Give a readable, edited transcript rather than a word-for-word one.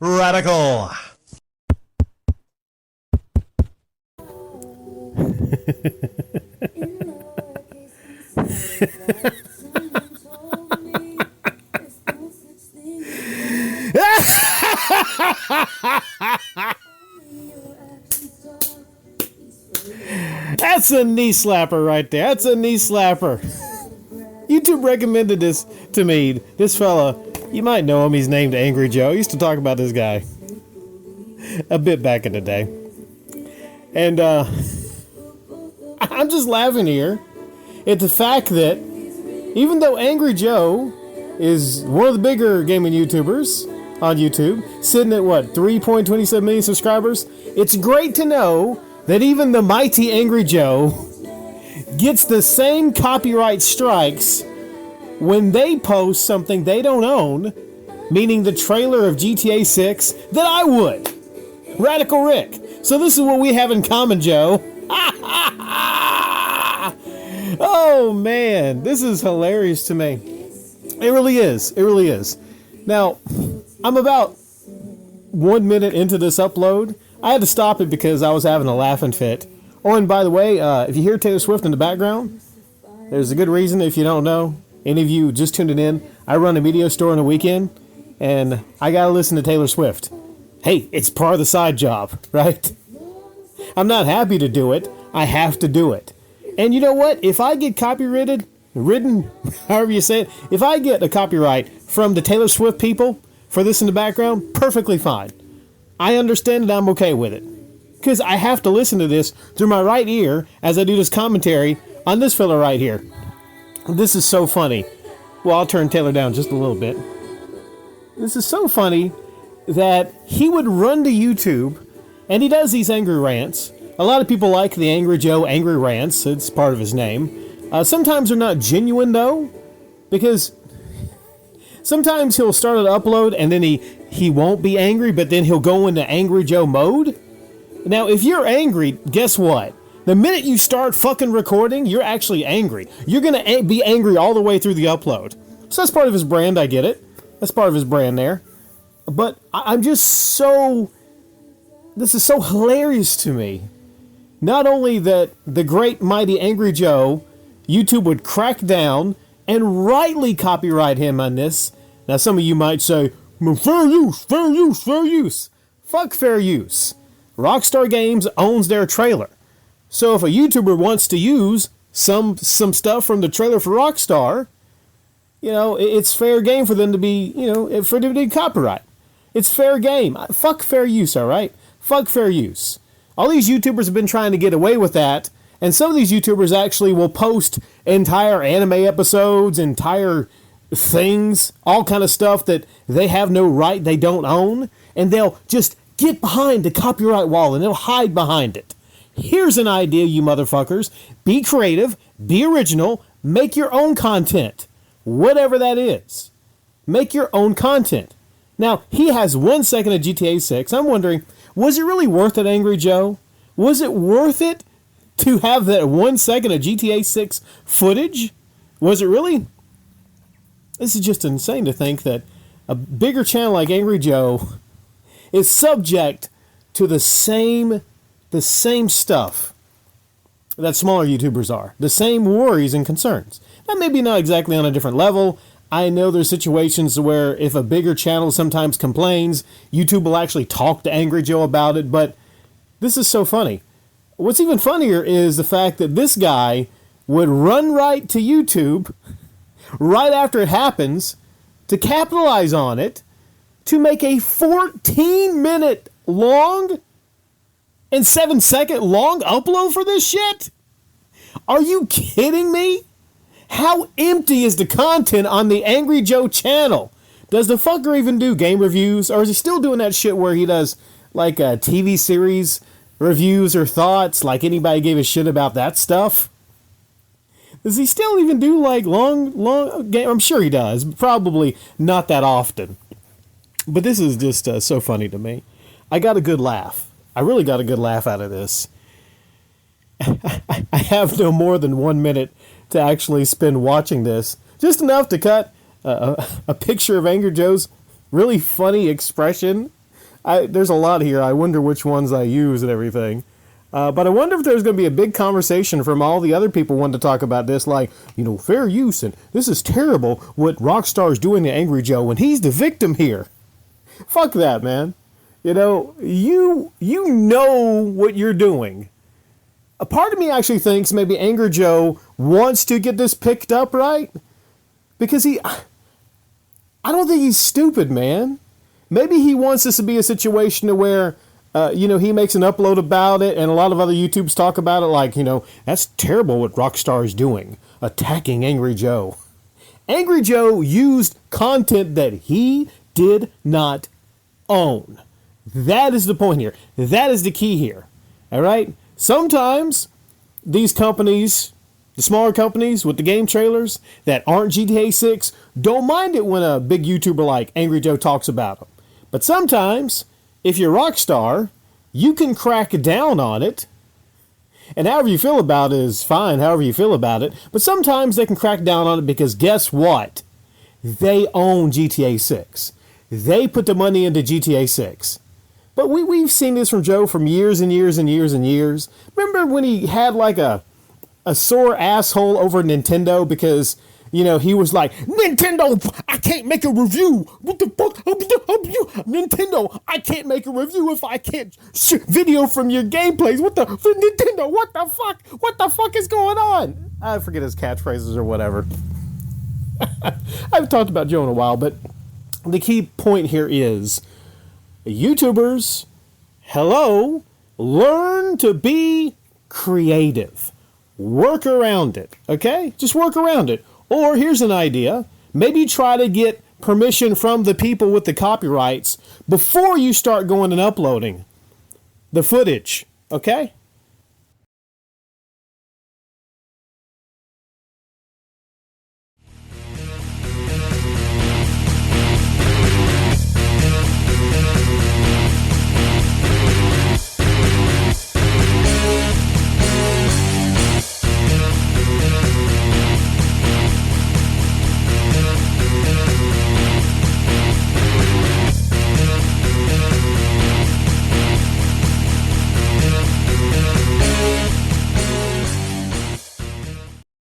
Radical. That's a knee slapper right there. That's a knee slapper. YouTube recommended this to me. This fella, you might know him. He's named Angry Joe. I used to talk about this guy a bit back in the day. And I'm just laughing here at the fact that even though Angry Joe is one of the bigger gaming YouTubers on YouTube, sitting at what, 3.27 million subscribers, it's great to know that even the mighty Angry Joe gets the same copyright strikes when they post something they don't own, meaning the trailer of GTA 6, that I would. Radical Rick. So this is what we have in common, Joe. Oh man, this is hilarious to me. It really is. It really is. Now, I'm about 1 minute into this upload. I had to stop it because I was having a laughing fit. Oh, and by the way, if you hear Taylor Swift in the background, there's a good reason if you don't know. Any of you just tuned in, I run a media store on the weekend, and I gotta listen to Taylor Swift. Hey, it's part of the side job, right? I'm not happy to do it. I have to do it. And you know what? If I get copyrighted, written, however you say it, if I get a copyright from the Taylor Swift people for this in the background, perfectly fine. I understand and I'm okay with it. Because I have to listen to this through my right ear as I do this commentary on this fella right here. This is so funny. Well, I'll turn Taylor down just a little bit. This is so funny that he would run to YouTube, and he does these angry rants. A lot of people like the Angry Joe Angry Rants. It's part of his name. Sometimes they're not genuine, though, because sometimes he'll start an upload, and then he won't be angry, but then he'll go into Angry Joe mode. Now, if you're angry, guess what? The minute you start fucking recording, you're actually angry. You're going to be angry all the way through the upload. So that's part of his brand, I get it. That's part of his brand there. But I'm just so... This is so hilarious to me. Not only that the great mighty Angry Joe, YouTube would crack down and rightly copyright him on this. Now, some of you might say, fair use, fair use, fair use. Fuck fair use. Rockstar Games owns their trailer. So if a YouTuber wants to use some stuff from the trailer for Rockstar, you know, it's fair game for them to be, you know, for them to be copyright. It's fair game. Fuck fair use, all right? Fuck fair use. All these YouTubers have been trying to get away with that, and some of these YouTubers actually will post entire anime episodes, entire things, all kind of stuff that they have no right, they don't own, and they'll just get behind the copyright wall and they'll hide behind it. Here's an idea, you motherfuckers. Be creative, be original, make your own content. Whatever that is. Make your own content. Now, he has 1 second of GTA 6. I'm wondering, was it really worth it, Angry Joe? Was it worth it to have that 1 second of GTA 6 footage? Was it really? This is just insane to think that a bigger channel like Angry Joe is subject to the same stuff that smaller YouTubers are. The same worries and concerns. Now, maybe not exactly on a different level. I know there's situations where if a bigger channel sometimes complains, YouTube will actually talk to Angry Joe about it, but this is so funny. What's even funnier is the fact that this guy would run right to YouTube right after it happens to capitalize on it, to make a 14-minute long and 7-second long upload for this shit? Are you kidding me? How empty is the content on the Angry Joe channel? Does the fucker even do game reviews? Or is he still doing that shit where he does like a TV series reviews or thoughts, like anybody gave a shit about that stuff? Does he still even do like long game? I'm sure he does. Probably not that often. But this is just so funny to me. I got a good laugh. I really got a good laugh out of this. I have no more than 1 minute to actually spend watching this. Just enough to cut a picture of Angry Joe's really funny expression There's a lot here. I wonder which ones I use and everything. But I wonder if there's going to be a big conversation from all the other people wanting to talk about this, like, fair use, and this is terrible what Rockstar's doing to Angry Joe, and he's the victim here. Fuck that, man. You know what you're doing. A part of me actually thinks maybe Angry Joe wants to get this picked up, right? Because I don't think he's stupid, man. Maybe he wants this to be a situation to where, he makes an upload about it, and a lot of other YouTubes talk about it like, that's terrible what Rockstar is doing, attacking Angry Joe. Angry Joe used content that he did not own. That is the point here. That is the key here. All right? Sometimes these companies, the smaller companies with the game trailers that aren't GTA 6, don't mind it when a big YouTuber like Angry Joe talks about them. But sometimes, if you're Rockstar, you can crack down on it. And however you feel about it is fine, however you feel about it. But sometimes they can crack down on it because guess what? They own GTA 6. They put the money into GTA 6. But we've seen this from Joe from years and years and years and years. Remember when he had like a sore asshole over Nintendo because, he was like, Nintendo, I can't make a review. What the fuck? Nintendo, I can't make a review if I can't video from your gameplays. Nintendo, what the fuck? What the fuck is going on? I forget his catchphrases or whatever. I haven't talked about Joe in a while, but the key point here is YouTubers, learn to be creative. Work around it, okay? Just work around it. Or here's an idea. Maybe try to get permission from the people with the copyrights before you start going and uploading the footage, okay?